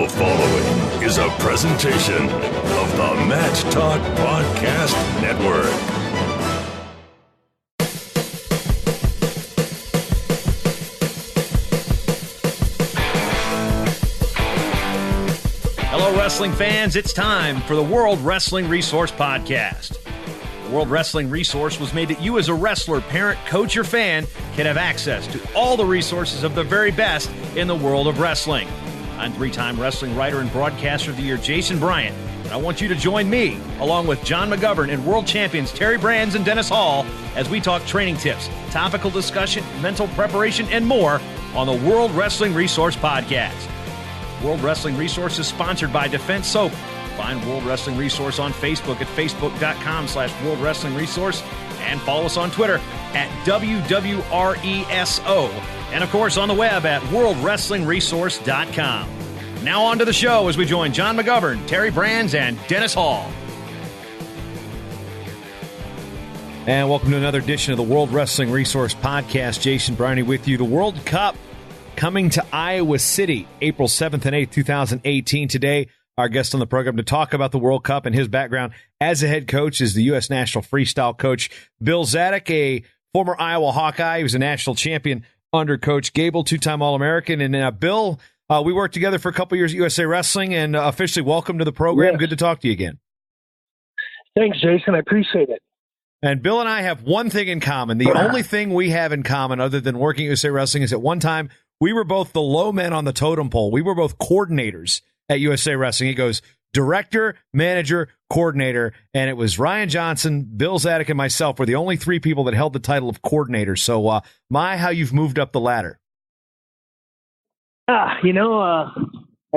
The following is a presentation of the Match Talk Podcast Network. Hello, wrestling fans. It's time for the World Wrestling Resource Podcast. The World Wrestling Resource was made that you as a wrestler, parent, coach, or fan can have access to all the resources of the very best in the world of wrestling. I'm three-time wrestling writer and broadcaster of the year, Jason Bryant, and I want you to join me, along with John McGovern and world champions Terry Brands and Dennis Hall, as we talk training tips, topical discussion, mental preparation, and more on the World Wrestling Resource Podcast. World Wrestling Resource is sponsored by Defense Soap. Find World Wrestling Resource on Facebook at facebook.com/World Wrestling Resource and follow us on Twitter at WWRESO. And, of course, on the web at worldwrestlingresource.com. Now on to the show as we join John McGovern, Terry Brands, and Dennis Hall. And welcome to another edition of the World Wrestling Resource Podcast. Jason Bryant with you. The World Cup coming to Iowa City, April 7th and 8th, 2018. Today, our guest on the program to talk about the World Cup and his background as a head coach is the U.S. National Freestyle coach Bill Zadick, a former Iowa Hawkeye. He was a national champion under Coach Gable, two-time All-American. And Bill, we worked together for a couple years at USA Wrestling, and officially welcome to the program. Yes. Good to talk to you again. Thanks, Jason. I appreciate it. And Bill and I have one thing in common. The only thing we have in common other than working at USA Wrestling is at one time we were both the low men on the totem pole. We were both coordinators at USA Wrestling. He goes director, manager, coordinator, and it was Ryan Johnson, Bill Zadick, and myself were the only three people that held the title of coordinator. So, how you've moved up the ladder. I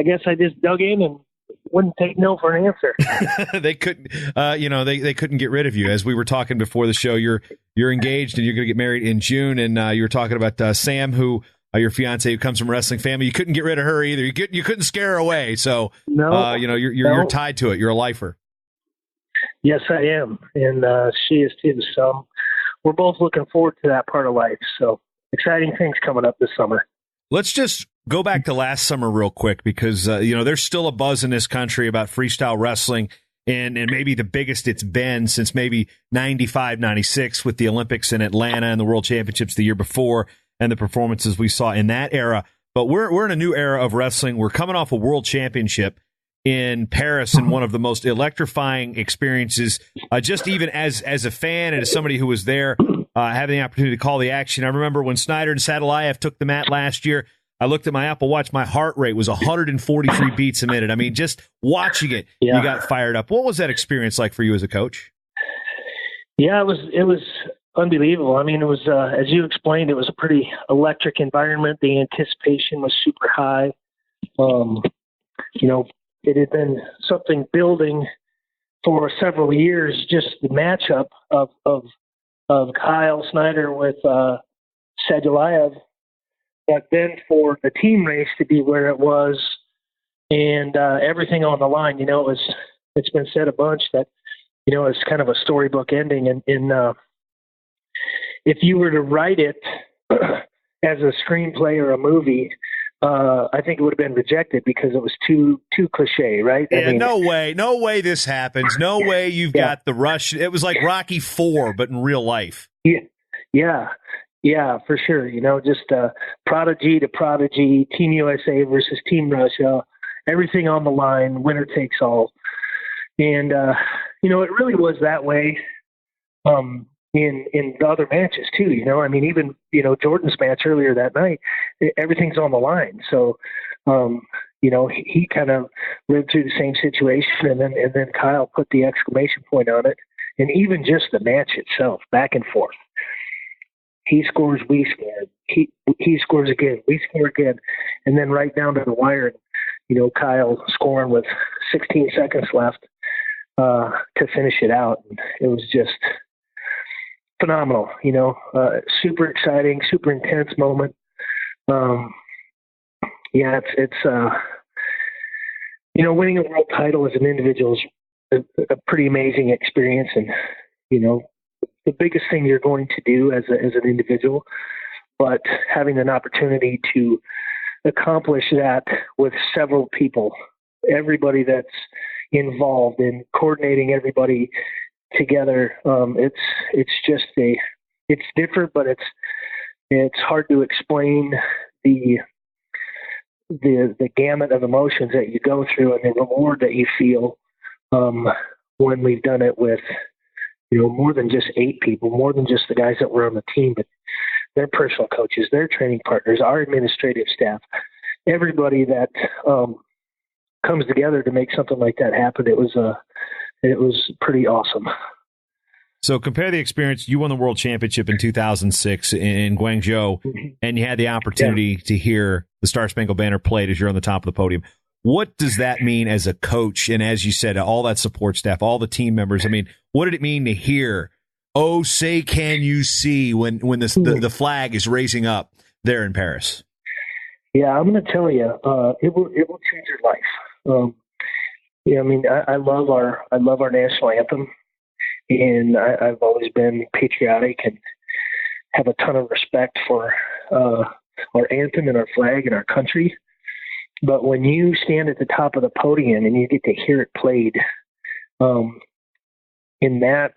guess I just dug in and wouldn't take no for an answer. They couldn't, they couldn't get rid of you. As we were talking before the show, you're engaged and you're going to get married in June, and you were talking about Sam, who your fiance, who comes from a wrestling family. You couldn't get rid of her either. You couldn't scare her away. So, you're tied to it. You're a lifer. Yes, I am, and she is too. So, we're both looking forward to that part of life. So, exciting things coming up this summer. Let's just go back to last summer real quick because, there's still a buzz in this country about freestyle wrestling and maybe the biggest it's been since maybe 95, 96 with the Olympics in Atlanta and the World Championships the year before and the performances we saw in that era. But we're in a new era of wrestling. We're coming off a World Championship in Paris and one of the most electrifying experiences, just even as a fan and as somebody who was there, having the opportunity to call the action. I remember when Snyder and Sadalayev took the mat last year, I looked at my Apple Watch. My heart rate was 143 beats a minute. I mean, just watching it, You got fired up. What was that experience like for you as a coach? Yeah, it was unbelievable. I mean, it was, as you explained, it was a pretty electric environment. The anticipation was super high. It had been something building for several years, just the matchup of Kyle Snyder with Sadalayev. But then for the team race to be where it was and everything on the line, it's been said a bunch that, it's kind of a storybook ending. And if you were to write it as a screenplay or a movie, I think it would have been rejected because it was too cliche, right? Yeah, no way this happens. No way you've got the rush. It was like Rocky IV, but in real life. Yeah, for sure. Just prodigy to prodigy, Team USA versus Team Russia, everything on the line, winner takes all. And, it really was that way in the other matches too. Even, Jordan's match earlier that night, everything's on the line. So, he kind of lived through the same situation, and then Kyle put the exclamation point on it. And even just the match itself, back and forth. He scores, we score. He scores again, we score again. And then right down to the wire, Kyle scoring with 16 seconds left to finish it out. And it was just phenomenal, super exciting, super intense moment. It's winning a world title as an individual is a pretty amazing experience. And, the biggest thing you're going to do as an individual, but having an opportunity to accomplish that with several people, everybody that's involved in coordinating everybody together. It's just it's different, but it's hard to explain the gamut of emotions that you go through and the reward that you feel when we've done it with, more than just 8 people, more than just the guys that were on the team, but their personal coaches, their training partners, our administrative staff, everybody that comes together to make something like that happen. It was pretty awesome. So compare the experience. You won the world championship in 2006 in Guangzhou, and you had the opportunity to hear the Star Spangled Banner played as you're on the top of the podium. What does that mean as a coach? And as you said, all that support staff, all the team members. I mean, what did it mean to hear, "Oh, say can you see," when the flag is raising up there in Paris? Yeah, I'm going to tell you, it will change your life. I love our national anthem, and I've always been patriotic and have a ton of respect for our anthem and our flag and our country. But when you stand at the top of the podium and you get to hear it played, in that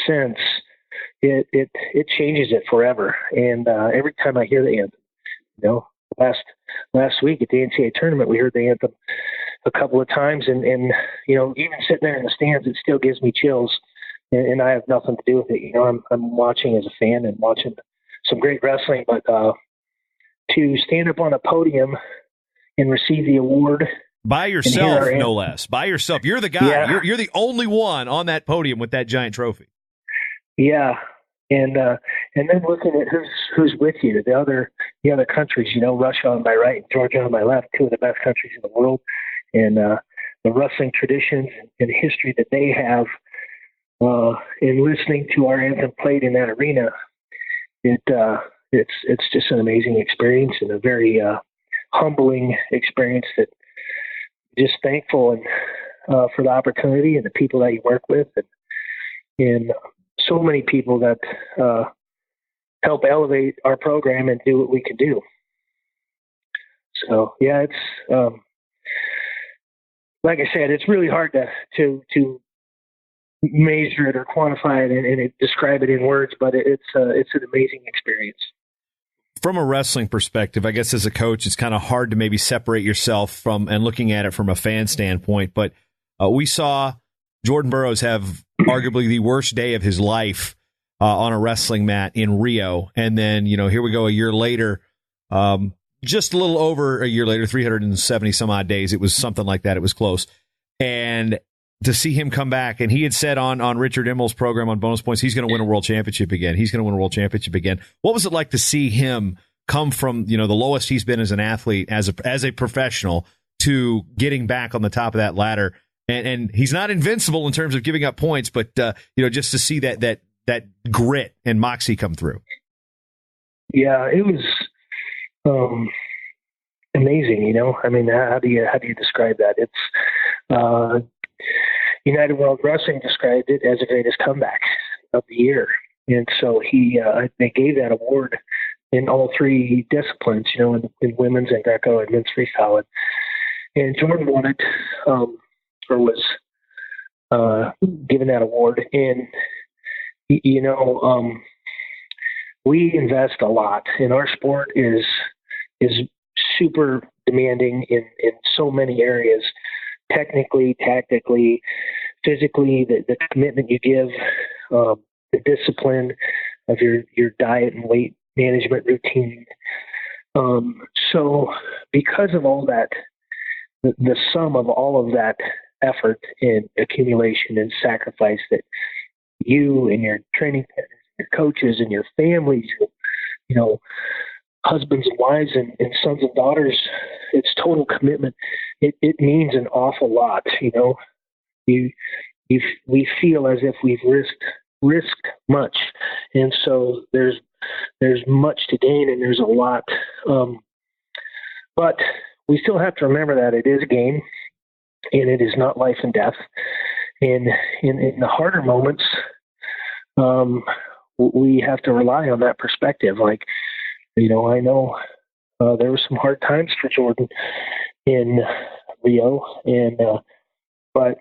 sense, it changes it forever. And every time I hear the anthem, last week at the NCAA tournament, we heard the anthem a couple of times, and even sitting there in the stands, it still gives me chills. And I have nothing to do with it. I'm watching as a fan and watching some great wrestling, but to stand up on a podium and receive the award by yourself, no less. By yourself, you're the guy. Yeah. You're the only one on that podium with that giant trophy. Yeah, and then looking at who's with you, the other countries. Russia on my right and Georgia on my left, 2 of the best countries in the world, and the wrestling traditions and history that they have. In listening to our anthem played in that arena, it's just an amazing experience and a very humbling experience. That just thankful and for the opportunity and the people that you work with, and so many people that help elevate our program and do what we can do. So yeah, it's like I said, it's really hard to measure it or quantify it and describe it in words, but it's an amazing experience. From a wrestling perspective, I guess as a coach, it's kind of hard to maybe separate yourself from and looking at it from a fan standpoint. But we saw Jordan Burroughs have arguably the worst day of his life on a wrestling mat in Rio. And then, here we go a year later, just a little over a year later, 370 some odd days. It was something like that. It was close. And to see him come back, and he had said on Richard Immel's program on Bonus Points, he's going to win a world championship again. He's going to win a world championship again. What was it like to see him come from, the lowest he's been as an athlete, as a professional, to getting back on the top of that ladder? And he's not invincible in terms of giving up points, but just to see that grit and moxie come through. Yeah, it was amazing. How do you describe that? It's United World Wrestling described it as the greatest comeback of the year. And so they gave that award in all 3 disciplines, in women's and Greco and men's freestyle. And Jordan won it, or was given that award. And, we invest a lot, and our sport is super demanding in so many areas. Technically, tactically, physically, the commitment you give, the discipline of your diet and weight management routine. So because of all that, the sum of all of that effort and accumulation and sacrifice that you and your training partners, your coaches and your families, husbands and wives and sons and daughters, it's total commitment. It means an awful lot. We feel as if we've risked much, and so there's much to gain and there's a lot. But we still have to remember that it is a game, and it is not life and death. And in the harder moments, we have to rely on that perspective. Like, I know there were some hard times for Jordan in Rio, and but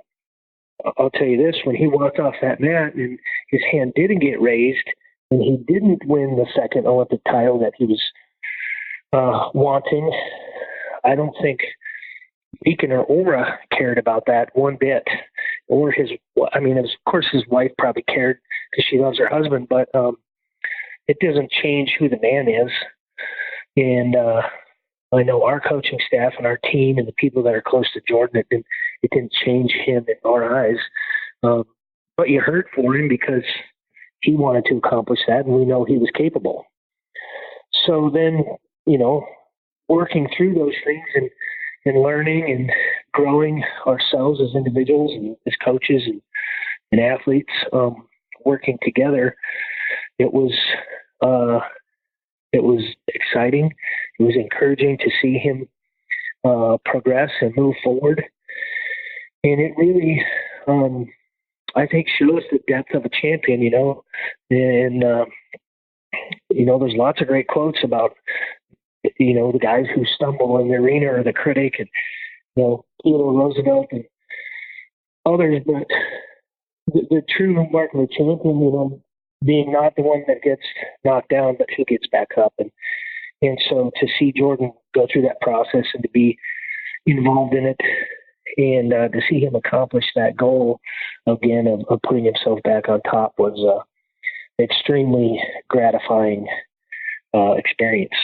I'll tell you this: when he walked off that mat and his hand didn't get raised, and he didn't win the second Olympic title that he was wanting, I don't think Beacon or Aura cared about that one bit. Or of course his wife probably cared because she loves her husband, but it doesn't change who the man is. And I know our coaching staff and our team and the people that are close to Jordan, it didn't change him in our eyes. But you hurt for him because he wanted to accomplish that, and we know he was capable. So then, working through those things and learning and growing ourselves as individuals and as coaches and athletes, working together, it was exciting. It was encouraging to see him progress and move forward. And it really, I think, shows the depth of a champion, and, there's lots of great quotes about, the guys who stumble in the arena or the critic and, Theodore Roosevelt and others, but the true mark of a champion, being not the one that gets knocked down, but who gets back up. And so to see Jordan go through that process and to be involved in it and to see him accomplish that goal again of putting himself back on top was extremely gratifying experience.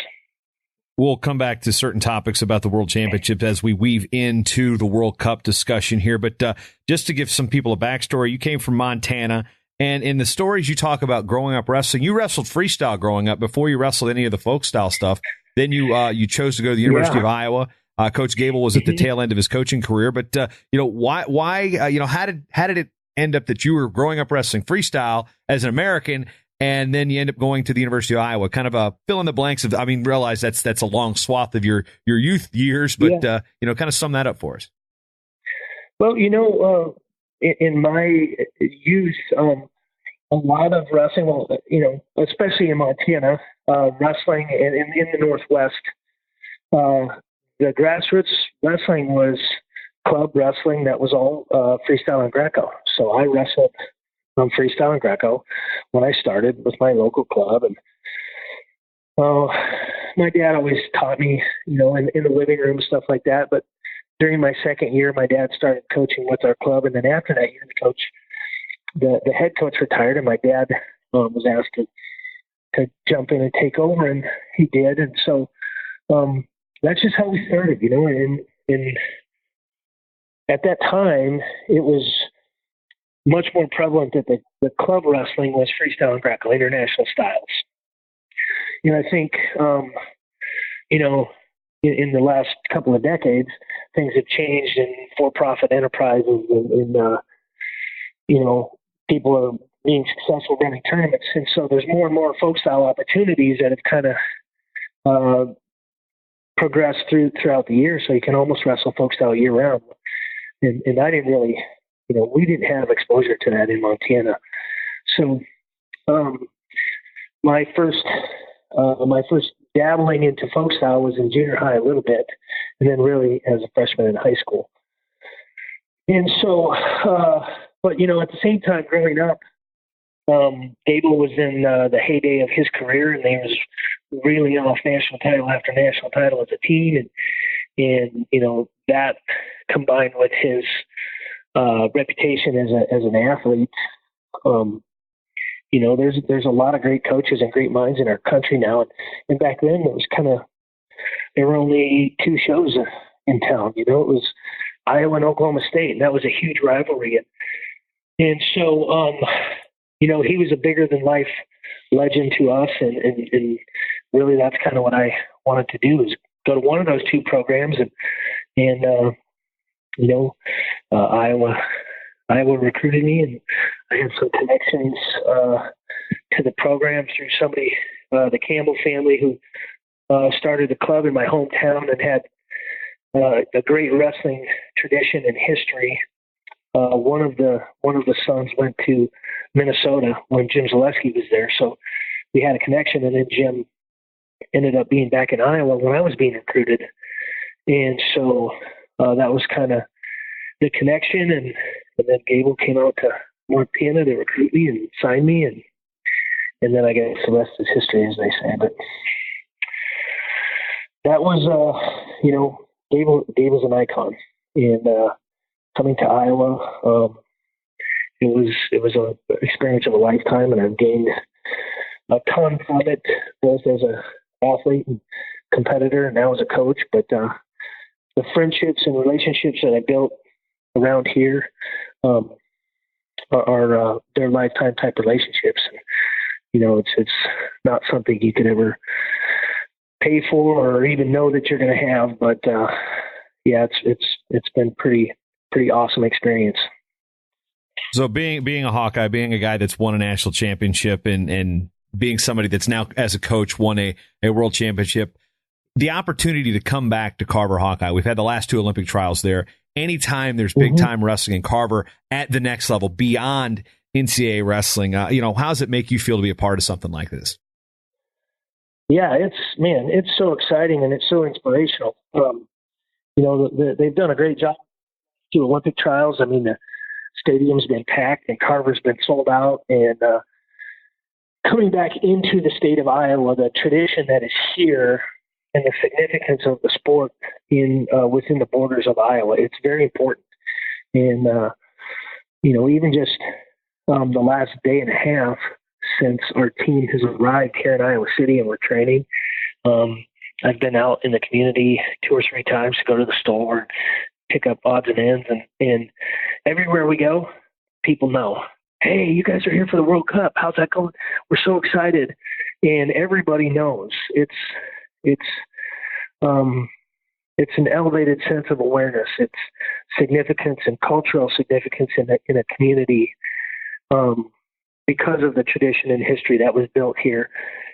We'll come back to certain topics about the World Championship as we weave into the World Cup discussion here. But just to give some people a backstory, you came from Montana, and in the stories you talk about growing up wrestling, you wrestled freestyle growing up before you wrestled any of the folk style stuff. Then you chose to go to the University of Iowa. Coach Gable was at the tail end of his coaching career, but why how did it end up that you were growing up wrestling freestyle as an American? And then you end up going to the University of Iowa, kind of fill in the blanks of, realize that's a long swath of your youth years, but, kind of sum that up for us. Well, in my youth, a lot of wrestling, especially in Montana, wrestling in the Northwest, the grassroots wrestling was club wrestling that was all freestyle and Greco. So I wrestled freestyle and Greco when I started with my local club. And my dad always taught me, in the living room, stuff like that. But during my second year, my dad started coaching with our club. And then after that year, the head coach retired, and my dad was asked to jump in and take over, and he did. And so that's just how we started, and at that time, it was much more prevalent that the club wrestling was freestyle and Greco, international styles. And I think, in the last couple of decades, things have changed in for-profit enterprises and people are being successful running tournaments. And so there's more and more folk style opportunities that have kind of progressed throughout the year. So you can almost wrestle folk style year round. And I didn't really, we didn't have exposure to that in Montana. So my first dabbling into folk style was in junior high a little bit, and then really as a freshman in high school. And so, but at the same time growing up, Gable was in the heyday of his career, and they was reeling off national title after national title as a team, and that combined with his reputation as an athlete, there's a lot of great coaches and great minds in our country now, and back then it was there were only two shows in town. It was Iowa and Oklahoma State, and that was a huge rivalry, and so he was a bigger than life legend to us, and really that's kind of what I wanted to do, is go to one of those two programs, and Iowa recruited me, and I had some connections to the program through somebody, the Campbell family, who started a club in my hometown and had a great wrestling tradition and history. One of the sons went to Minnesota when Jim Zaleski was there, so we had a connection. And then Jim ended up being back in Iowa when I was being recruited. And so that was kind of the connection. And then Gable came out to Montana to recruit me and sign me. And then I guess the rest is history, as they say. But that was, Gable's an icon. And coming to Iowa, it was an experience of a lifetime, and I've gained a ton from it, both as an athlete and competitor, and now as a coach. But the friendships and relationships that I built around here are they're lifetime type relationships. And, it's not something you could ever pay for or even know that you're going to have. But it's been pretty awesome experience. So being a Hawkeye, being a guy that's won a national championship and being somebody that's now as a coach won a world championship, the opportunity to come back to Carver Hawkeye. We've had the last 2 Olympic trials there. Anytime there's big time wrestling in Carver at the next level beyond NCAA wrestling, how does it make you feel to be a part of something like this? Yeah, it's so exciting and it's so inspirational. They've done a great job. 2 Olympic trials. I mean, the stadium's been packed and Carver's been sold out. And coming back into the state of Iowa, the tradition that is here and the significance of the sport within the borders of Iowa, it's very important. And even just the last day and a half since our team has arrived here in Iowa City and we're training, I've been out in the community 2 or 3 times to go to the store, pick up odds and ends, and everywhere we go, people know, hey, you guys are here for the World Cup. How's that going? We're so excited. And everybody knows it's an elevated sense of awareness. It's significance and cultural significance in a community because of the tradition and history that was built here.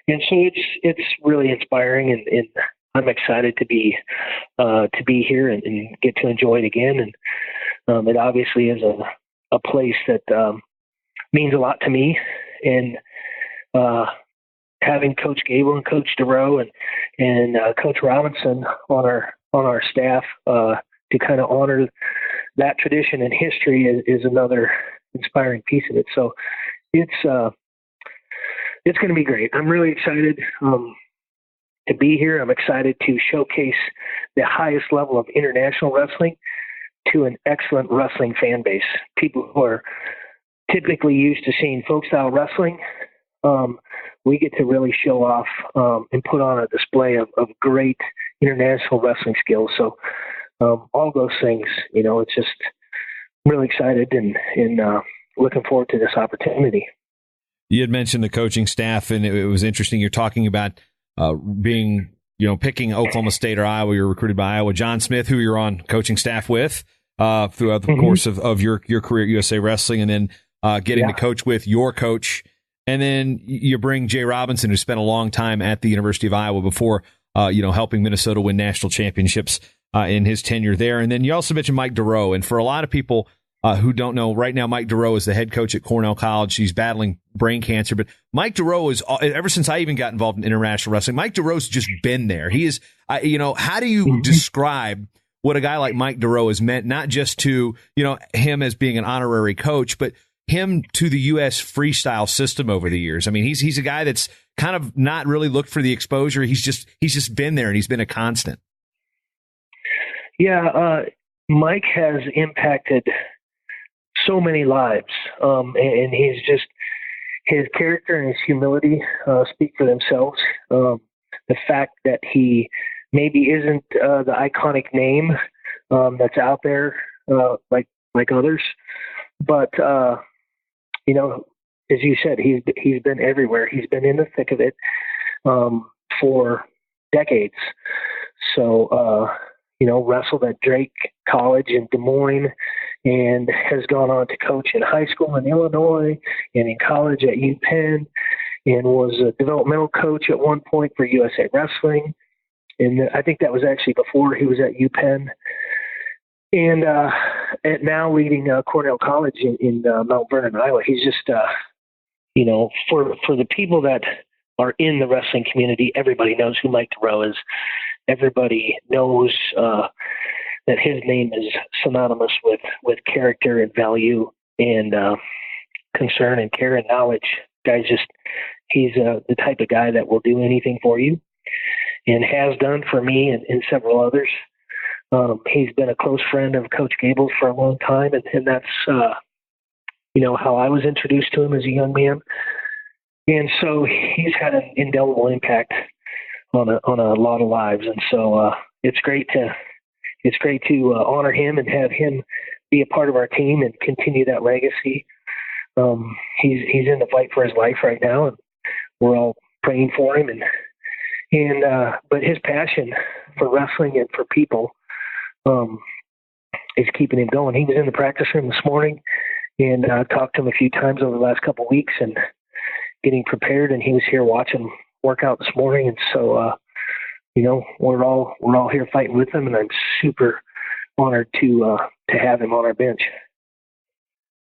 And so it's really inspiring, and I'm excited to be here and get to enjoy it again. And it obviously is a place that means a lot to me. And having Coach Gable and Coach DeRoe and Coach Robinson on our staff to kind of honor that tradition and history is another inspiring piece of it. So it's going to be great. I'm really excited to be here. I'm excited to showcase the highest level of international wrestling to an excellent wrestling fan base. People who are typically used to seeing folk style wrestling, we get to really show off and put on a display of great international wrestling skills. So all those things, it's just really excited and looking forward to this opportunity. You had mentioned the coaching staff, and it was interesting. You're talking about being, picking Oklahoma State or Iowa. You're recruited by Iowa. John Smith, who you're on coaching staff with throughout the course of your career at USA Wrestling, and then getting to coach with your coach. And then you bring Jay Robinson, who spent a long time at the University of Iowa before, helping Minnesota win national championships in his tenure there. And then you also mentioned Mike DeRoe. And for a lot of people who don't know, right now Mike DeRoe is the head coach at Cornell College. He's battling brain cancer. But Mike DeRoe is, ever since I even got involved in international wrestling, Mike DeRoe's just been there. He is, how do you describe what a guy like Mike DeRoe has meant, not just to, him as being an honorary coach, but him to the U.S. freestyle system over the years? I mean, he's a guy that's kind of not really looked for the exposure. He's just been there, and he's been a constant. Yeah, Mike has impacted so many lives, and he's just, his character and his humility speak for themselves. The fact that he maybe isn't the iconic name that's out there like others, but as you said, he's been everywhere. He's been in the thick of it for decades. So wrestled at Drake College in Des Moines, and has gone on to coach in high school in Illinois and in college at UPenn, and was a developmental coach at one point for USA Wrestling. And I think that was actually before he was at UPenn. And at now leading Cornell College in Mount Vernon, Iowa. He's just, for the people that are in the wrestling community, everybody knows who Mike DeRoe is. Everybody knows that his name is synonymous with character and value and concern and care and knowledge. He's the type of guy that will do anything for you and has done for me and several others. He's been a close friend of Coach Gable's for a long time, and that's how I was introduced to him as a young man. And so he's had an indelible impact on a lot of lives. And so it's great to honor him and have him be a part of our team and continue that legacy. He's in the fight for his life right now, and we're all praying for him. But his passion for wrestling and for people is keeping him going. He was in the practice room this morning, and talked to him a few times over the last couple of weeks and getting prepared. And he was here watching work out this morning. And so, we're all here fighting with him, and I'm super honored to have him on our bench.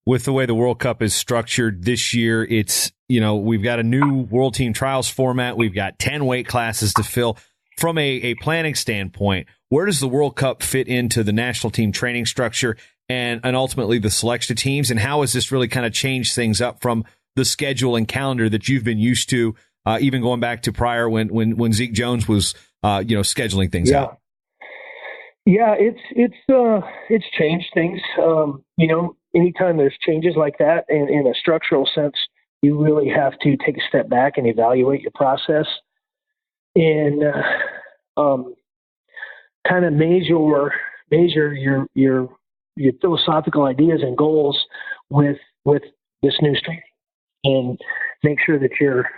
With the way the World Cup is structured this year, it's, we've got a new World Team Trials format. We've got 10 weight classes to fill. From a planning standpoint, where does the World Cup fit into the national team training structure and ultimately the selection of teams? And how has this really kind of changed things up from the schedule and calendar that you've been used to, even going back to prior when Zeke Jones was, scheduling things out? Yeah, it's changed things. Anytime there's changes like that in a structural sense, you really have to take a step back and evaluate your process and kind of measure your philosophical ideas and goals with this new strength, and make sure that you're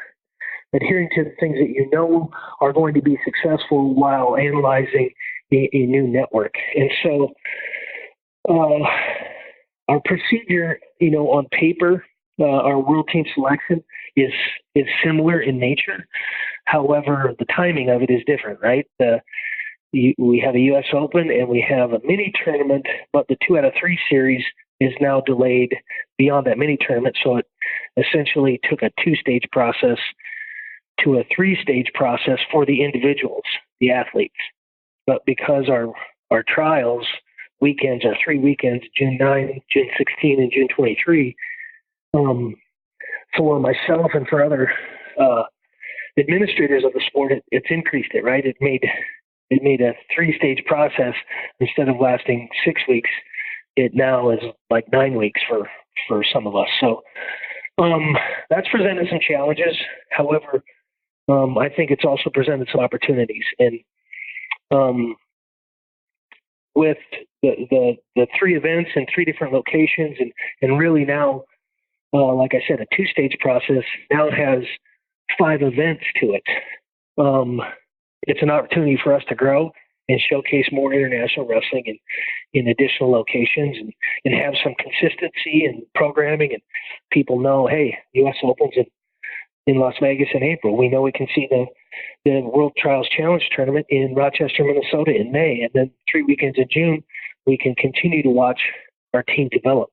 adhering to the things that you know are going to be successful while analyzing a new network. And so our procedure, on paper, our world team selection is similar in nature. However, the timing of it is different, right? We have a U.S. Open and we have a mini tournament, but the 2 out of 3 series is now delayed beyond that mini tournament. So it essentially took a 2-stage process to a 3-stage process for the individuals, the athletes. But because our trials weekends are 3 weekends, June 9, June 16, and June 23, for myself and for other administrators of the sport, it's increased it, right? It made a 3-stage process instead of lasting 6 weeks. It now is like 9 weeks for some of us. So that's presented some challenges. However, I think it's also presented some opportunities. And with the 3 events in 3 different locations, and really now, like I said, a 2-stage process now has 5 events to it. It's an opportunity for us to grow and showcase more international wrestling in additional locations and have some consistency in programming, and people know, hey, U.S. Open's in Las Vegas in April. We know we can see the World Trials Challenge Tournament in Rochester, Minnesota in May, and then 3 weekends in June, we can continue to watch our team develop.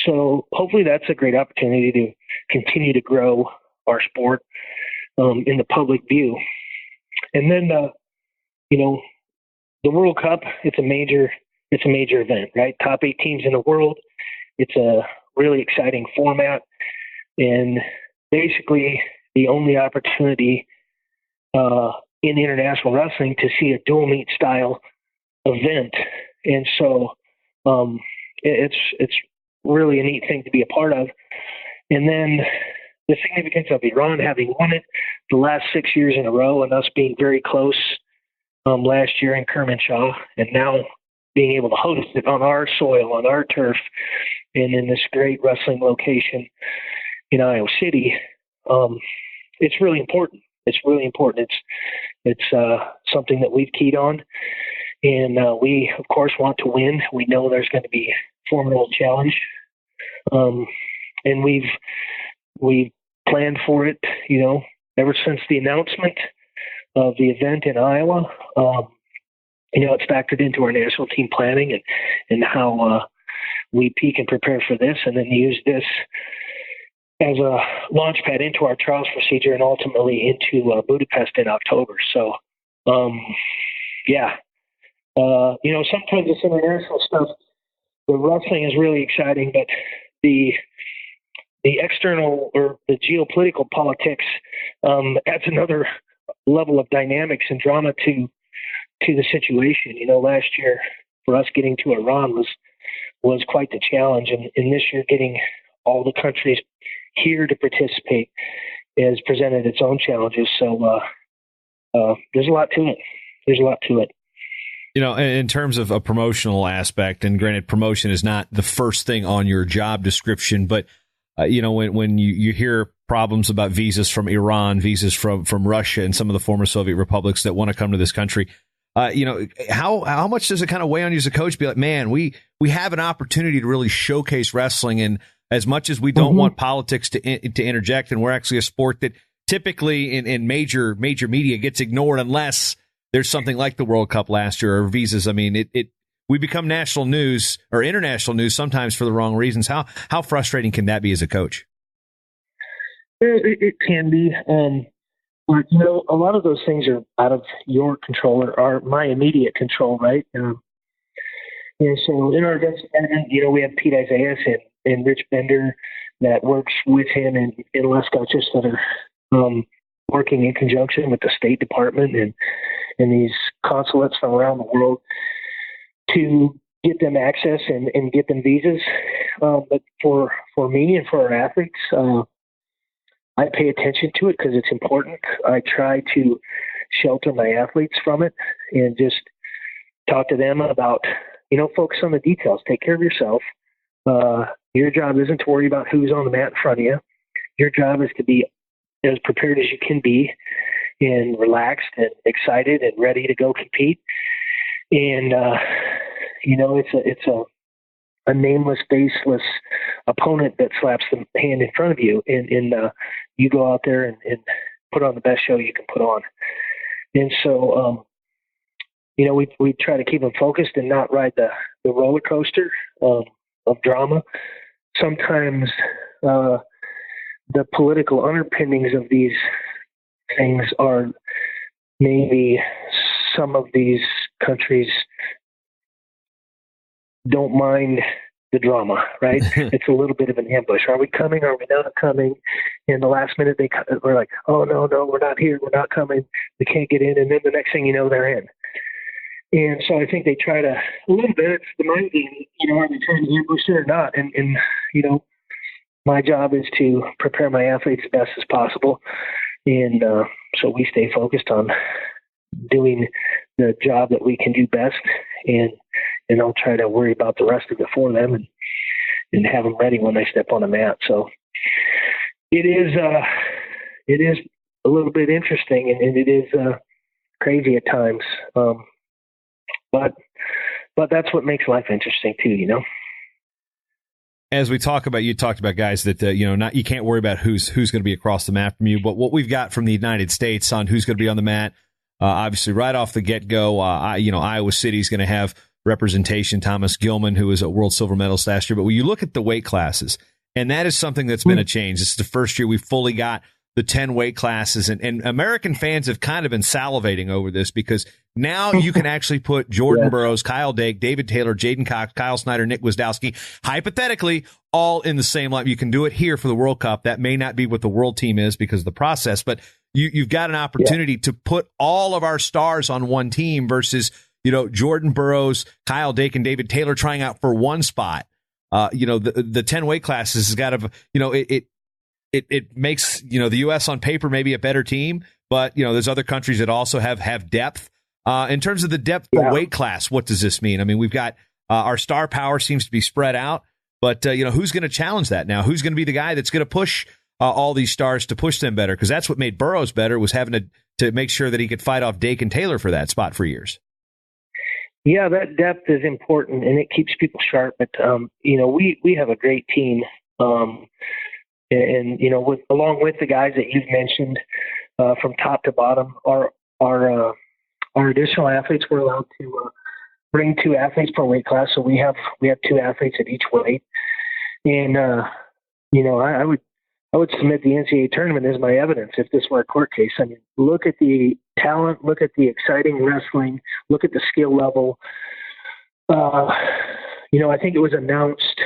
So hopefully that's a great opportunity to continue to grow our sport in the public view. And then, the World Cup, it's a major event, right? Top 8 teams in the world. It's a really exciting format, and basically the only opportunity in international wrestling to see a dual meet style event. And so it's really a neat thing to be a part of. And then the significance of Iran having won it the last 6 years in a row, and us being very close last year in Kermanshah, and now being able to host it on our soil, on our turf, and in this great wrestling location in Iowa City. It's really important. It's really important. It's something that we've keyed on, and we of course want to win. We know there's going to be a formidable challenge, and we've planned for it, ever since the announcement of the event in Iowa. It's factored into our national team planning and how we peak and prepare for this, and then use this as a launch pad into our trials procedure and ultimately into Budapest in October. So, sometimes this international stuff, the wrestling is really exciting, but the external or the geopolitical politics adds another level of dynamics and drama to the situation. Last year for us getting to Iran was quite the challenge, and this year getting all the countries here to participate has presented its own challenges. So there's a lot to it. In terms of a promotional aspect, and granted, promotion is not the first thing on your job description, but when you hear problems about visas from Iran, visas from Russia and some of the former Soviet republics that want to come to this country, how much does it kind of weigh on you as a coach? Be like, man, we have an opportunity to really showcase wrestling, and as much as we don't want politics to interject, and we're actually a sport that typically in major media gets ignored unless there's something like the World Cup last year or visas. I mean, we become national news or international news sometimes for the wrong reasons. How frustrating can that be as a coach? It can be. But, a lot of those things are out of your control or are my immediate control, right? So in our events, we have Pete Isaias and Rich Bender that works with him and Les Gutchis that are working in conjunction with the State Department and these consulates from around the world to get them access and get them visas. But for me and for our athletes, I pay attention to it because it's important. I try to shelter my athletes from it and just talk to them about, focus on the details. Take care of yourself. Your job isn't to worry about who's on the mat in front of you. Your job is to be as prepared as you can be and relaxed and excited and ready to go compete. And, it's a nameless, faceless opponent that slaps the hand in front of you, and you go out there and put on the best show you can put on. And so, we try to keep them focused and not ride the roller coaster of drama. Sometimes the political underpinnings of these things are maybe some of these countries don't mind the drama, right? It's a little bit of an ambush. Are we coming? Are we not coming? And the last minute we're like, oh, no, we're not here. We're not coming. We can't get in. And then the next thing you know, they're in. And so I think they try to, a little bit, it's the mind game, are they trying to ambush it or not? And my job is to prepare my athletes as best as possible. And so we stay focused on doing the job that we can do best, and I'll try to worry about the rest of it for them and have them ready when they step on the mat. So it is a little bit interesting, and it is crazy at times. But that's what makes life interesting too, As we talk about, you talked about guys that you can't worry about who's going to be across the map from you, but what we've got from the United States on who's going to be on the mat, obviously right off the get go, Iowa City's going to have representation. Thomas Gilman, who was a world silver medalist last year, but when you look at the weight classes, and that is something that's been a change. This is the first year we fully got the 10 weight classes, and American fans have kind of been salivating over this because now you can actually put Jordan Burroughs, Kyle Dake, David Taylor, Jaden Cox, Kyle Snyder, Nick Wisdowski, hypothetically, all in the same line. You can do it here for the World Cup. That may not be what the world team is because of the process, but you've got an opportunity to put all of our stars on one team versus, Jordan Burroughs, Kyle Dake, and David Taylor trying out for one spot. The 10 weight classes has got to, it makes, the U.S. on paper maybe a better team, but, there's other countries that also have depth. In terms of the depth of weight class, what does this mean? I mean, we've got our star power seems to be spread out, but, who's going to challenge that now? Who's going to be the guy that's going to push all these stars to push them better? Because that's what made Burroughs better, was having to make sure that he could fight off Dake and Taylor for that spot for years. Yeah, that depth is important, and it keeps people sharp. But, we have a great team. Along with the guys that you've mentioned, from top to bottom, our additional athletes, we're allowed to bring 2 athletes per weight class. So we have 2 athletes at each weight. And, I I would submit the NCAA tournament as my evidence if this were a court case. I mean, look at the talent, look at the exciting wrestling, look at the skill level. I think it was announced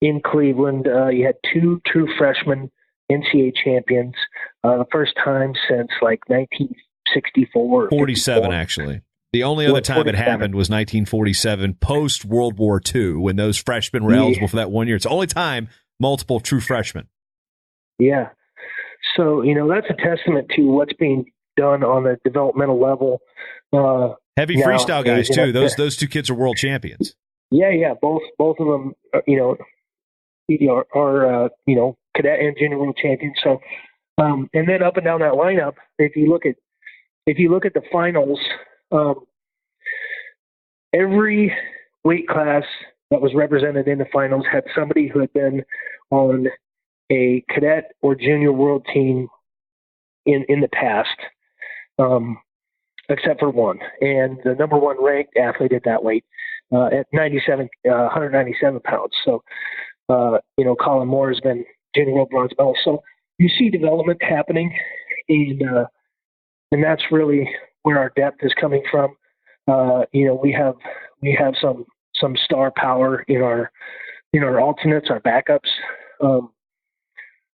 in Cleveland, you had 2 true freshmen NCAA champions, the first time since like 1964. 47, actually. The only other time 47. It happened was 1947, post World War II, when those freshmen were eligible for that 1 year. It's the only time multiple true freshmen. Yeah. So, that's a testament to what's being done on the developmental level. Heavy freestyle guys, too. Those 2 kids are world champions. Yeah. Both of them, are cadet and junior world champions. So, and then up and down that lineup, if you look at the finals, every weight class that was represented in the finals had somebody who had been on a cadet or junior world team in the past, except for one. And the number 1 ranked athlete at that weight, at 197 pounds. So, Colin Moore has been junior world bronze medal. So you see development happening, and that's really where our depth is coming from. We have some star power in our alternates, our backups,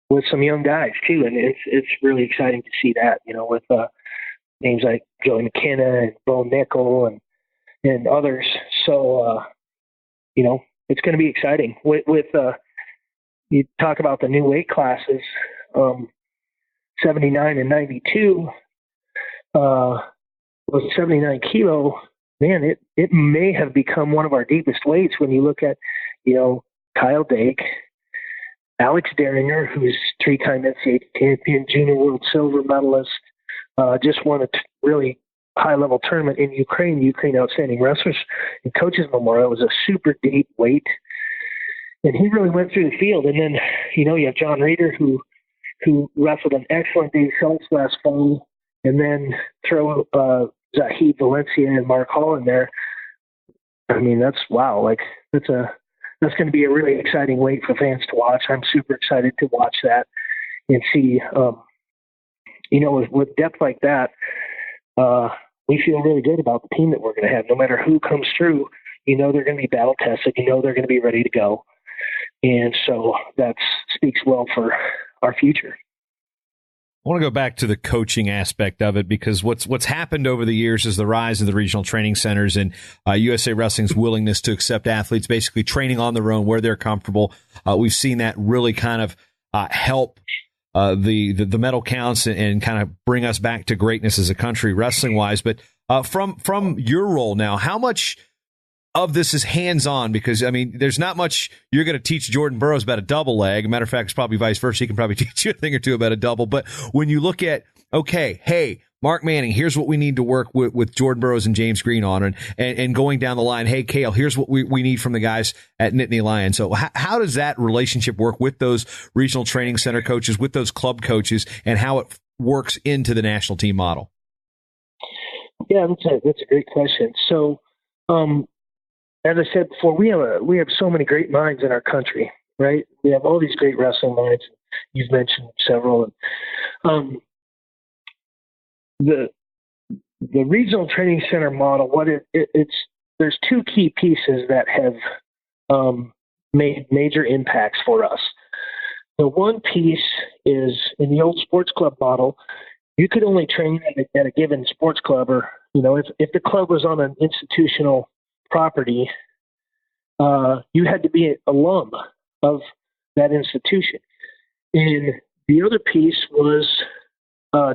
with some young guys too, and it's really exciting to see that. With names like Joey McKenna and Bo Nickel and others. So it's going to be exciting. With you talk about the new weight classes, 79 and 92. Was 79 kilo, man, it may have become one of our deepest weights when you look at, Kyle Dake, Alex Derringer, who's 3-time NCAA champion, junior world silver medalist, just won a really high-level tournament in Ukraine Outstanding Wrestlers and Coaches Memorial. It was a super deep weight, and he really went through the field. And then, you have John Reeder, who wrestled an excellent Dave Schultz last fall, and then throw Zahid Valencia and Mark Hall in there. I mean, that's wow. Like that's going to be a really exciting weight for fans to watch. I'm super excited to watch that and see. With depth like that, we feel really good about the team that we're going to have. No matter who comes through, they're going to be battle tested. They're going to be ready to go, and so that speaks well for our future. I want to go back to the coaching aspect of it, because what's happened over the years is the rise of the regional training centers and USA Wrestling's willingness to accept athletes basically training on their own where they're comfortable. We've seen that really kind of help the medal counts and kind of bring us back to greatness as a country wrestling wise. But from your role now, how much of this is hands-on? Because, I mean, there's not much you're going to teach Jordan Burroughs about a double leg. Matter of fact, it's probably vice versa. He can probably teach you a thing or two about a double. But when you look at, okay, hey, Mark Manning, here's what we need to work with Jordan Burroughs and James Green on, and going down the line, hey, Cale, here's what we need from the guys at Nittany Lion. So how does that relationship work with those regional training center coaches, with those club coaches, and how it works into the national team model? Yeah, that's a great question. So, as I said before, we have so many great minds in our country, right? We have all these great wrestling minds. You've mentioned several. The regional training center model, there's 2 key pieces that have made major impacts for us. The one piece is in the old sports club model, you could only train at a given sports club, or if the club was on an institutional property, you had to be an alum of that institution. And the other piece was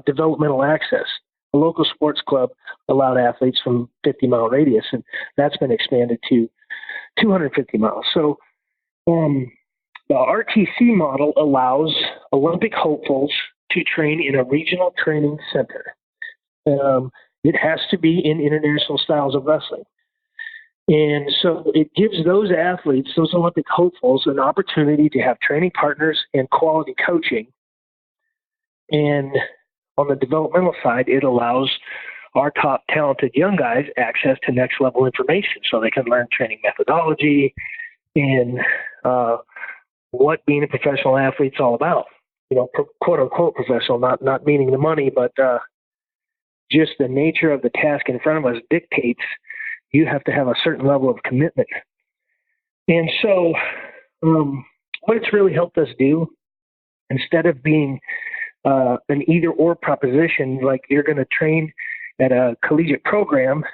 developmental access. A local sports club allowed athletes from 50-mile radius, and that's been expanded to 250 miles. So the RTC model allows Olympic hopefuls to train in a regional training center. It has to be in international styles of wrestling. And so it gives those athletes, those Olympic hopefuls, an opportunity to have training partners and quality coaching. And on the developmental side, it allows our top talented young guys access to next level information so they can learn training methodology and what being a professional athlete's all about. Quote unquote professional, not meaning the money, but just the nature of the task in front of us dictates you have to have a certain level of commitment. And so what it's really helped us do, instead of being an either-or proposition, like you're going to train at a collegiate program,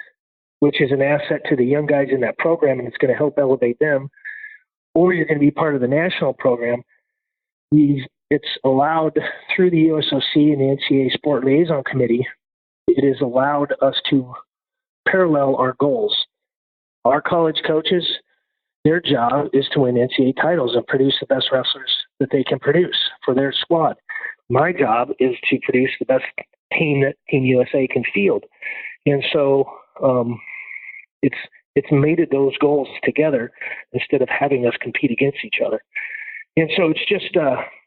which is an asset to the young guys in that program and it's going to help elevate them, or you're going to be part of the national program, it's allowed through the USOC and the NCAA Sport Liaison Committee, it has allowed us to parallel our goals. Our college coaches, their job is to win NCAA titles and produce the best wrestlers that they can produce for their squad. My job is to produce the best team that Team USA can field. And so it's mated those goals together instead of having us compete against each other. And so it's just,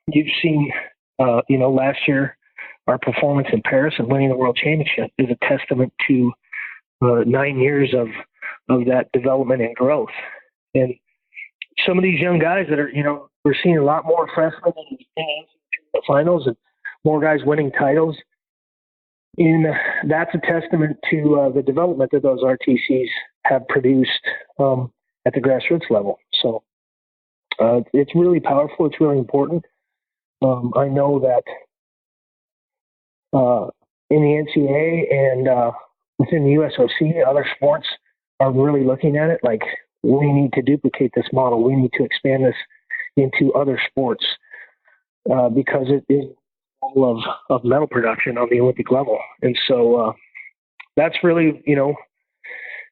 you've seen, last year, our performance in Paris and winning the world championship is a testament to 9 years of that development and growth. And some of these young guys that are, we're seeing a lot more freshmen in the finals and more guys winning titles. And that's a testament to the development that those RTCs have produced at the grassroots level. So it's really powerful. It's really important. I know that in the NCAA and within the USOC, other sports are really looking at it like, we need to duplicate this model. We need to expand this into other sports because it is all of medal production on the Olympic level. And so that's really,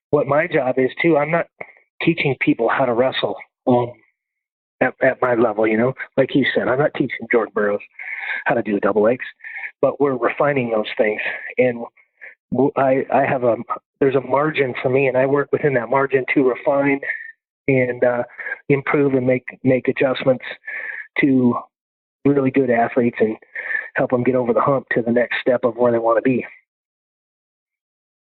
what my job is too. I'm not teaching people how to wrestle at my level, like you said. I'm not teaching Jordan Burroughs how to do double legs, but we're refining those things. And I have there's a margin for me, and I work within that margin to refine and improve and make adjustments to really good athletes and help them get over the hump to the next step of where they want to be.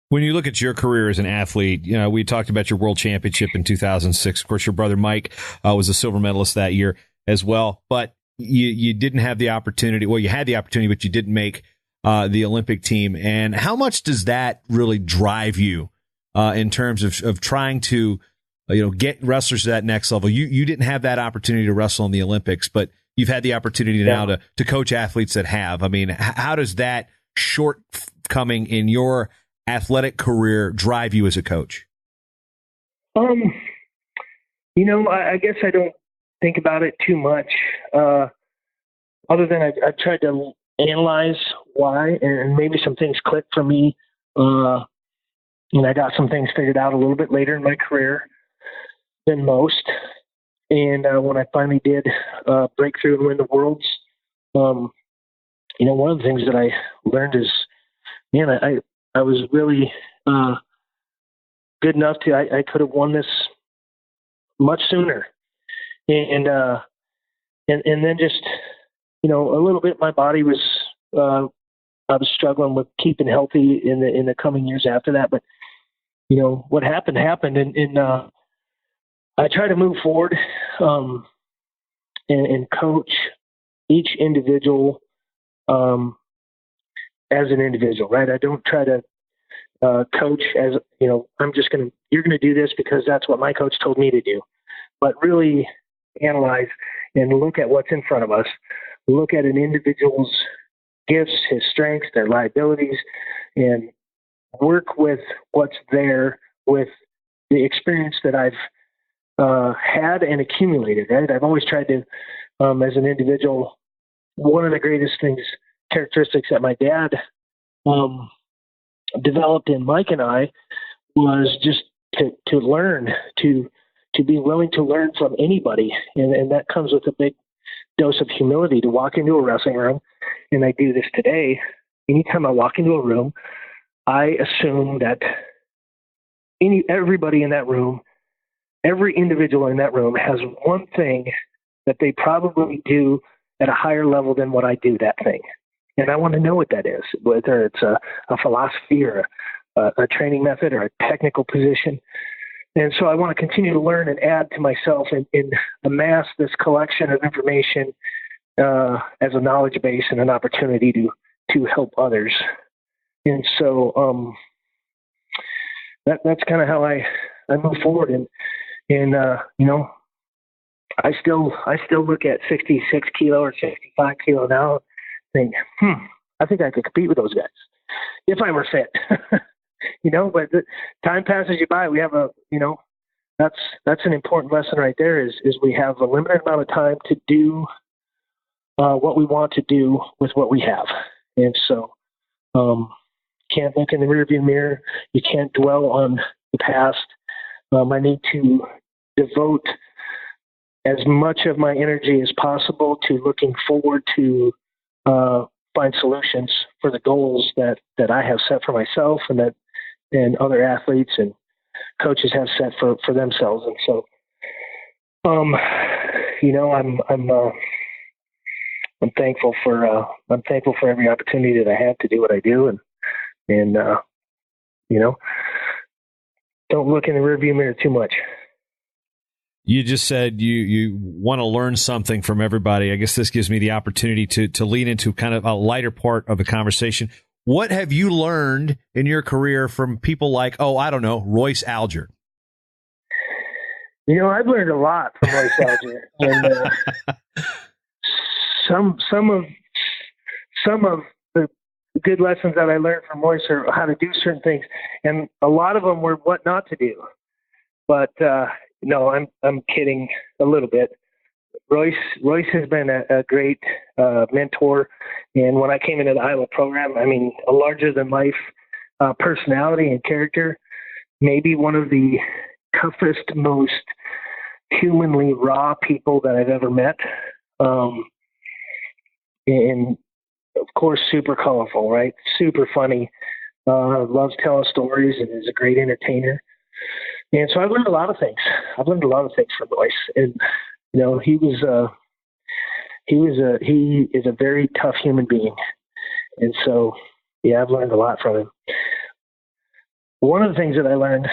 When you look at your career as an athlete, we talked about your world championship in 2006. Of course, your brother Mike was a silver medalist that year as well, but you didn't have the opportunity. Well, you had the opportunity, but you didn't make the Olympic team. And how much does that really drive you in terms of trying to, get wrestlers to that next level? You didn't have that opportunity to wrestle in the Olympics, but you've had the opportunity now to coach athletes that have. I mean, how does that shortcoming in your athletic career drive you as a coach? I guess I don't think about it too much, other than I've tried to analyze why, and maybe some things clicked for me. And I got some things figured out a little bit later in my career than most. And when I finally did break through and win the Worlds, one of the things that I learned is, I was really good enough I could have won this much sooner. And then just, a little bit, my body was, I was struggling with keeping healthy in the coming years after that. But, what happened. And I try to move forward and coach each individual as an individual, right? I don't try to coach as, you're going to do this because that's what my coach told me to do. But really analyze and look at what's in front of us, look at an individual's gifts, his strengths, their liabilities, and work with what's there with the experience that I've had and accumulated, right? I've always tried to, as an individual, one of the greatest characteristics that my dad developed in Mike and I was just to learn, to be willing to learn from anybody. And that comes with a big dose of humility to walk into a wrestling room. And I do this today. Anytime I walk into a room, I assume that everybody in that room, every individual in that room has one thing that they probably do at a higher level than what I do that thing. And I want to know what that is, whether it's a philosophy or a training method or a technical position. And so I want to continue to learn and add to myself and amass this collection of information as a knowledge base and an opportunity to help others. And so that's kind of how I move forward. And I still look at 66 kilo or 65 kilo now and think, I think I could compete with those guys if I were fit. But the time passes you by. We have that's an important lesson right there is we have a limited amount of time to do what we want to do with what we have. And so can't look in the rearview mirror. You can't dwell on the past. I need to devote as much of my energy as possible to looking forward to find solutions for the goals that I have set for myself and other athletes and coaches have set for themselves. And so, I'm thankful for every opportunity that I have to do what I do, and don't look in the rearview mirror too much. You just said you want to learn something from everybody. I guess this gives me the opportunity to lean into kind of a lighter part of the conversation. What have you learned in your career from people like, Royce Alger? I've learned a lot from Royce Alger, and some of the good lessons that I learned from Royce are how to do certain things, and a lot of them were what not to do. But no, I'm kidding a little bit. Royce has been a great mentor, and when I came into the Iowa program, a larger than life personality and character, maybe one of the toughest, most humanly raw people that I've ever met, and of course super colorful, right? Super funny, loves telling stories, and is a great entertainer. And so I've learned a lot of things. from Royce, and he is a very tough human being. And so, I've learned a lot from him. One of the things that I learned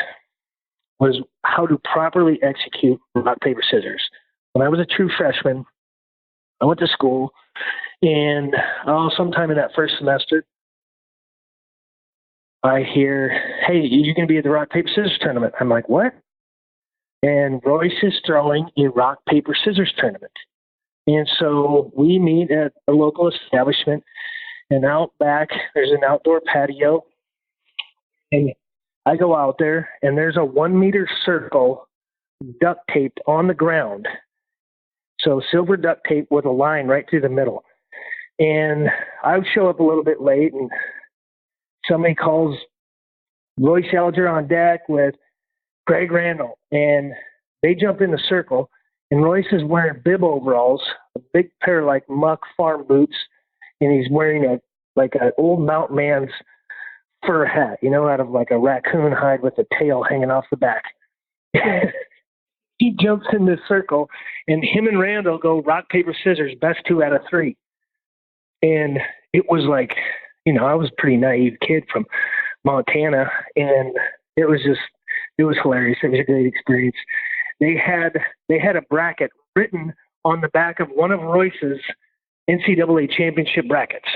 was how to properly execute rock, paper, scissors. When I was a true freshman, I went to school, and sometime in that first semester, I hear, hey, you're going to be at the rock, paper, scissors tournament. I'm like, what? And Royce is throwing a rock, paper, scissors tournament. And so we meet at a local establishment, and out back, there's an outdoor patio. And I go out there, and there's a 1 meter circle duct taped on the ground. So silver duct tape with a line right through the middle. And I show up a little bit late, and somebody calls Royce Alger on deck with Greg Randall, and they jump in the circle, and Royce is wearing bib overalls, a big pair of like muck farm boots, and he's wearing an old mountain man's fur hat, out of like a raccoon hide with the tail hanging off the back. He jumps in this circle, and him and Randall go rock, paper, scissors, best 2 out of 3. And it was like, I was a pretty naive kid from Montana, and it was hilarious. It was a great experience. They had a bracket written on the back of one of Royce's NCAA championship brackets.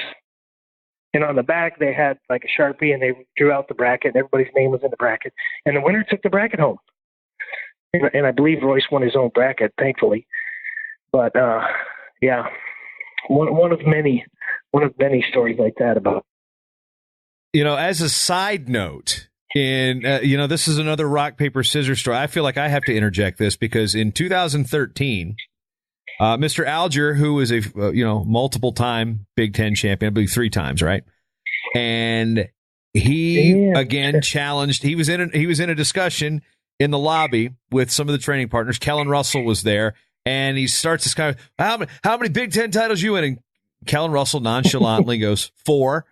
And on the back, they had like a Sharpie, and they drew out the bracket, and everybody's name was in the bracket. And the winner took the bracket home. And I believe Royce won his own bracket, thankfully. But, one of many stories like that about. As a side note, this is another rock, paper, scissors story. I feel like I have to interject this because in 2013, Mr. Alger, who is a multiple time Big Ten champion, I believe 3 times, right? And he again challenged. He was in a discussion in the lobby with some of the training partners. Kellen Russell was there, and he starts this kind of how many Big Ten titles you winning? Kellen Russell nonchalantly goes 4.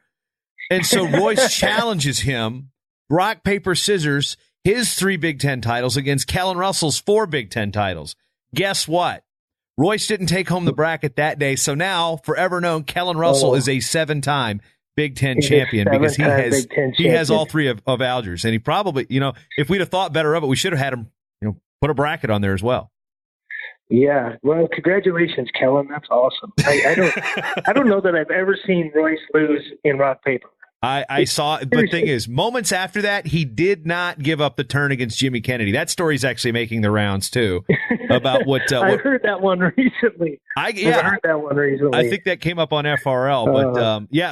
And so Royce challenges him, rock, paper, scissors, his 3 Big Ten titles against Kellen Russell's 4 Big Ten titles. Guess what? Royce didn't take home the bracket that day, so now, forever known, Kellen Russell is a 7-time Big Ten champion because he has all three of Alger's, and he probably, if we'd have thought better of it, we should have had him, put a bracket on there as well. Yeah, well, congratulations, Kellen. That's awesome. I don't know that I've ever seen Royce lose in rock paper. I saw, but the thing is, moments after that, he did not give up the turn against Jimmy Kennedy. That story's actually making the rounds too. About what I heard that one recently. I heard that one recently. I think that came up on FRL, but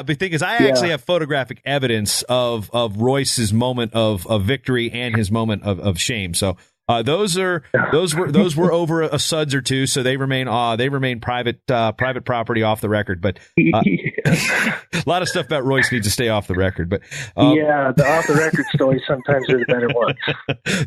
the thing is, I actually have photographic evidence of Royce's moment of victory and his moment of shame. So. Those were over a suds or two, so they remain private property off the record. But a lot of stuff about Royce needs to stay off the record. But the off the record stories sometimes are the better ones.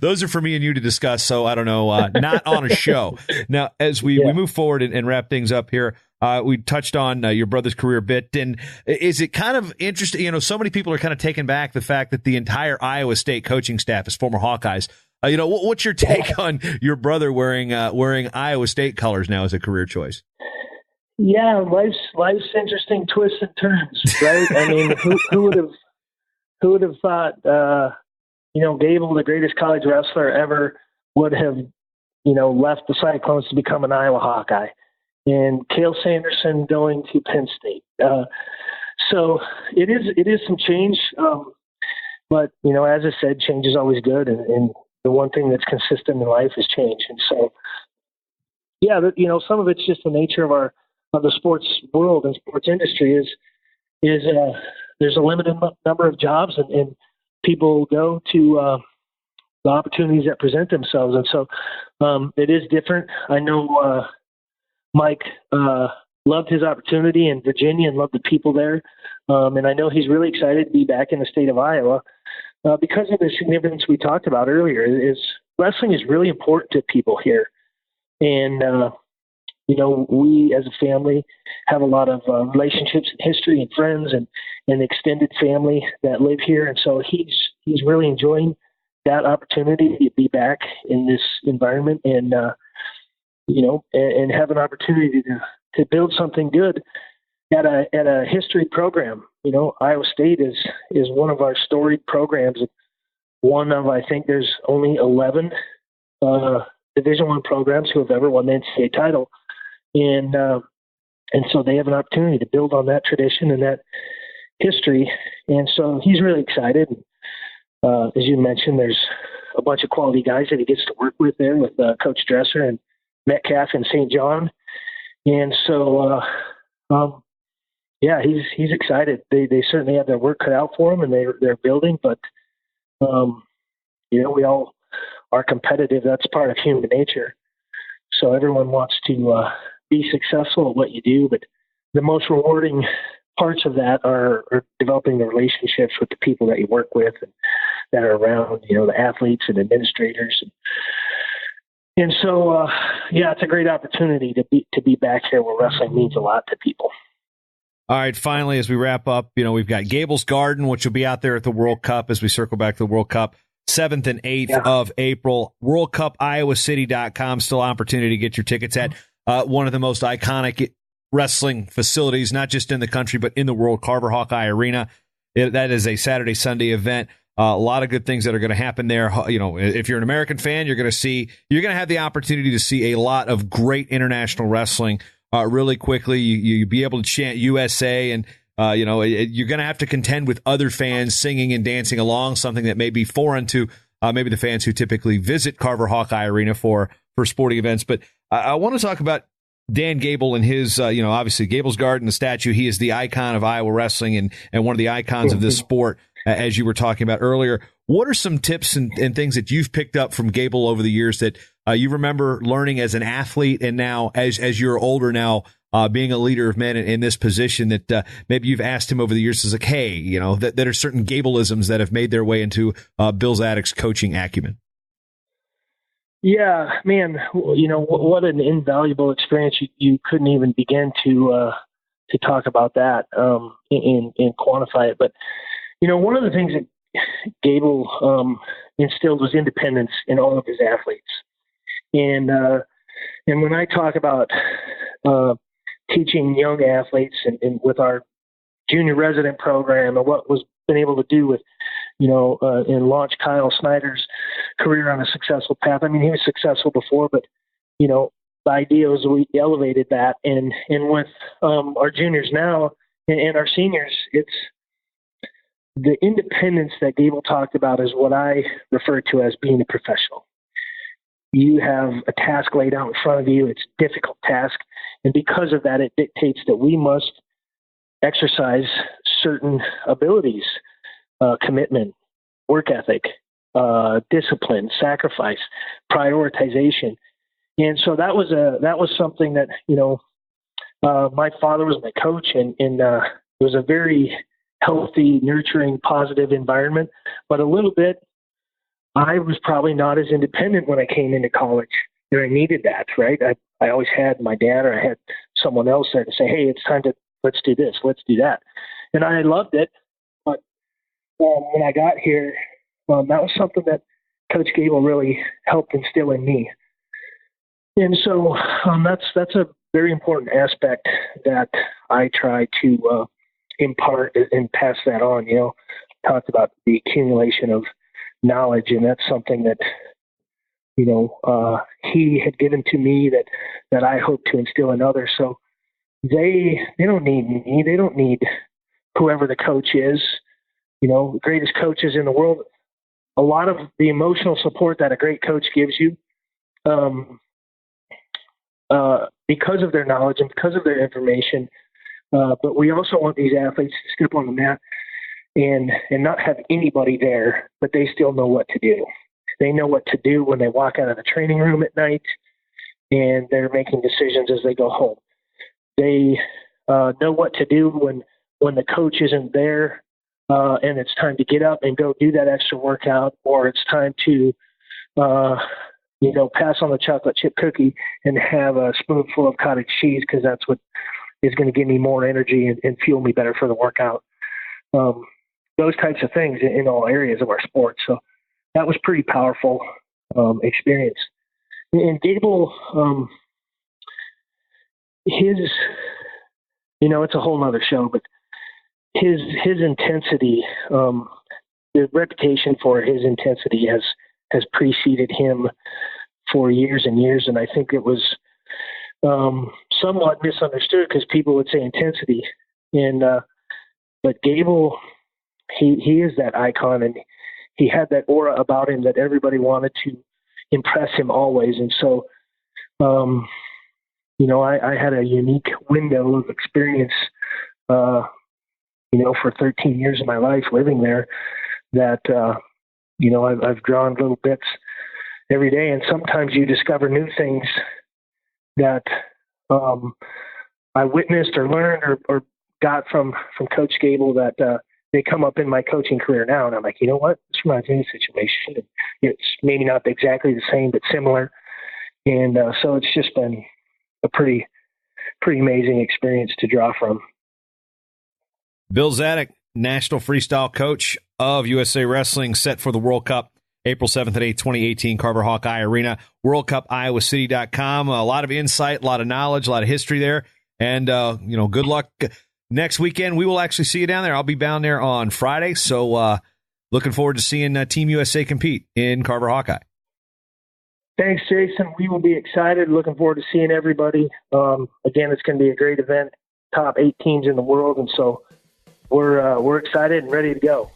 Those are for me and you to discuss. So I don't know, not on a show. Now, as we move forward and wrap things up here. We touched on your brother's career a bit, and is it kind of interesting? So many people are kind of taken back the fact that the entire Iowa State coaching staff is former Hawkeyes. What's your take on your brother wearing Iowa State colors now as a career choice? Yeah, life's interesting twists and turns, right? I mean, who would have thought, Gable, the greatest college wrestler ever, would have, left the Cyclones to become an Iowa Hawkeye, and Cale Sanderson going to Penn State. So it is some change, but as I said, change is always good, and the one thing that's consistent in life is change. And so, some of it's just the nature of the sports world and sports industry is there's a limited number of jobs, and people go to the opportunities that present themselves. And so it is different. I know Mike loved his opportunity in Virginia and loved the people there. And I know he's really excited to be back in the state of Iowa. Because of the significance we talked about earlier, is wrestling is really important to people here. And, we as a family have a lot of relationships and history and friends and extended family that live here. And so he's really enjoying that opportunity to be back in this environment and have an opportunity to build something good at a history program. Iowa State is one of our storied programs. One of, I think there's only 11 Division I programs who have ever won the NCAA title. And so they have an opportunity to build on that tradition and that history. And so he's really excited. As you mentioned, there's a bunch of quality guys that he gets to work with there with Coach Dresser and Metcalf and St. John. And so, he's excited. They certainly have their work cut out for them, and they're building. But we all are competitive. That's part of human nature. So everyone wants to be successful at what you do. But the most rewarding parts of that are developing the relationships with the people that you work with and that are around. The athletes and administrators. And so, it's a great opportunity to be back here where wrestling means a lot to people. All right, finally, as we wrap up, we've got Gable's Garden, which will be out there at the World Cup as we circle back to the World Cup, 7th and 8th of April. WorldCupIowaCity.com, still opportunity to get your tickets at one of the most iconic wrestling facilities, not just in the country, but in the world, Carver Hawkeye Arena. That is a Saturday, Sunday event. A lot of good things that are going to happen there. If you're an American fan, you're going to have the opportunity to see a lot of great international wrestling really quickly. You be able to chant USA, and you're going to have to contend with other fans singing and dancing along, something that may be foreign to maybe the fans who typically visit Carver Hawkeye Arena for sporting events. But I want to talk about Dan Gable and his, obviously Gable's Garden, the statue. He is the icon of Iowa wrestling and one of the icons of this sport, as you were talking about earlier. What are some tips and things that you've picked up from Gable over the years that you remember learning as an athlete, and now as you're older now, being a leader of men in this position, that maybe you've asked him over the years, is like, hey, that are certain Gableisms that have made their way into Bill Zadick's coaching acumen? Yeah, man, what an invaluable experience. You couldn't even begin to talk about that and quantify it. But, one of the things that Gable instilled was independence in all of his athletes. And when I talk about teaching young athletes and with our junior resident program and what was been able to do with, and launch Kyle Snyder's career on a successful path. I mean, he was successful before, but, the idea was we elevated that. And with our juniors now and our seniors, it's the independence that Gable talked about is what I refer to as being a professional. You have a task laid out in front of you. It's a difficult task. And because of that, it dictates that we must exercise certain abilities, commitment, work ethic, discipline, sacrifice, prioritization. And so that was something that, my father was my coach, and it was a very healthy, nurturing, positive environment. But a little bit, I was probably not as independent when I came into college. I needed that, right? I always had my dad, or I had someone else there to say, hey, it's time to, let's do this, let's do that. And I loved it. But when I got here, that was something that Coach Gable really helped instill in me. And so that's a very important aspect that I try to impart and pass that on. Talked about the accumulation of knowledge, and that's something that he had given to me that I hope to instill in others. So they don't need me. They don't need whoever the coach is. The greatest coaches in the world. A lot of the emotional support that a great coach gives you, because of their knowledge and because of their information. But we also want these athletes to step on the mat and not have anybody there, but they still know what to do. They know what to do when they walk out of the training room at night, and they're making decisions as they go home. They know what to do when the coach isn't there, and it's time to get up and go do that extra workout, or it's time to, pass on the chocolate chip cookie and have a spoonful of cottage cheese, because that's what is going to give me more energy and fuel me better for the workout. Those types of things in all areas of our sport. So that was pretty powerful experience. And Gable, it's a whole nother show, but his intensity, the reputation for his intensity has preceded him for years and years. And I think it was somewhat misunderstood because people would say intensity. But Gable, he is that icon, and he had that aura about him that everybody wanted to impress him always. And so, I had a unique window of experience, for 13 years of my life living there that, I've drawn little bits every day. And sometimes you discover new things that I witnessed or learned or got from Coach Gable that they come up in my coaching career now. And I'm like, you know what? This reminds me of a situation. It's maybe not exactly the same, but similar. And so it's just been a pretty amazing experience to draw from. Bill Zadick, National Freestyle Coach of USA Wrestling, set for the World Cup, April 7th and 8th, 2018, Carver Hawkeye Arena, WorldCupIowaCity.com. A lot of insight, a lot of knowledge, a lot of history there. And, good luck next weekend. We will actually see you down there. I'll be down there on Friday. So looking forward to seeing Team USA compete in Carver Hawkeye. Thanks, Jason. We will be excited. Looking forward to seeing everybody. Again, it's going to be a great event. Top 8 teams in the world. And so we're excited and ready to go.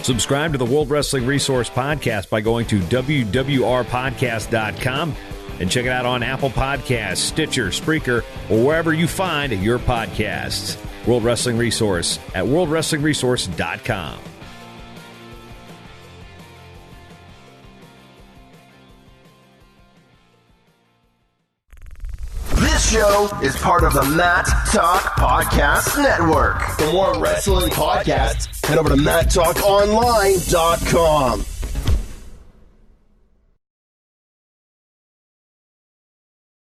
Subscribe to the World Wrestling Resource Podcast by going to WWRpodcast.com and check it out on Apple Podcasts, Stitcher, Spreaker, or wherever you find your podcasts. World Wrestling Resource at worldwrestlingresource.com. This show is part of the Matt Talk Podcast Network. For more wrestling podcasts, head over to MattTalkOnline.com.